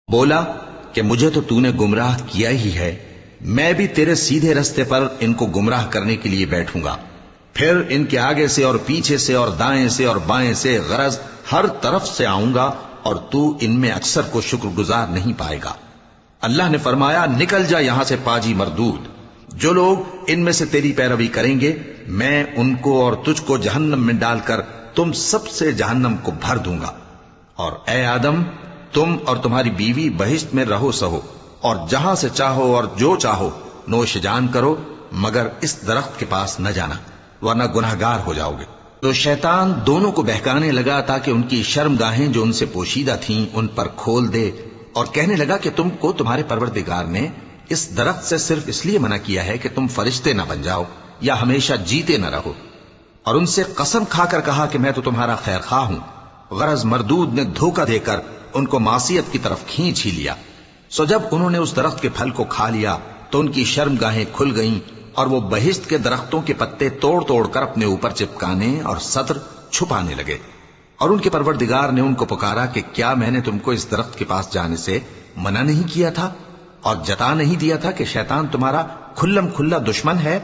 بولا کہ مجھے تو تو نے گمراہ کیا ہی ہے، میں بھی تیرے سیدھے رستے پر ان کو گمراہ کرنے کے لیے بیٹھوں گا، پھر ان کے آگے سے اور پیچھے سے اور دائیں سے اور بائیں سے غرض ہر طرف سے آؤں گا، اور تو ان میں اکثر کو شکر گزار نہیں پائے گا۔ اللہ نے فرمایا نکل جا یہاں سے پاجی مردود، جو لوگ ان میں سے تیری پیروی کریں گے میں ان کو اور تجھ کو جہنم میں ڈال کر تم سب سے جہنم کو بھر دوں گا، اور اے آدم تم اور تمہاری بیوی بہشت میں رہو سہو، اور جہاں سے چاہو اور جو چاہو نوش جان کرو، مگر اس درخت کے پاس نہ جانا ورنہ گناہگار ہو جاؤ گے۔ تو شیطان دونوں کو بہکانے لگا تاکہ ان کی شرمگاہیں جو ان سے پوشیدہ تھیں ان پر کھول دے، اور کہنے لگا کہ تم کو تمہارے پروردگار نے اس درخت سے صرف اس لیے منع کیا ہے کہ تم فرشتے نہ بن جاؤ یا ہمیشہ جیتے نہ رہو، اور ان سے قسم کھا کر کہا کہ میں تو تمہارا خیر خواہ ہوں۔ غرض مردود نے دھوکہ دے کر ان کو معصیت کی طرف کھینچ ہی لیا۔ سو جب انہوں نے اس درخت کے پھل کو کھا لیا تو ان کی شرمگاہیں کھل گئیں، اور وہ بہشت کے درختوں کے پتے توڑ توڑ کر اپنے اوپر چپکانے اور سطر چھپانے لگے۔ اور ان کے پروردگار نے ان کو پکارا کہ کیا میں نے تم کو اس درخت کے پاس جانے سے منع نہیں کیا تھا، اور جتا نہیں دیا تھا کہ شیطان تمہارا کھلم کھلا دشمن ہے؟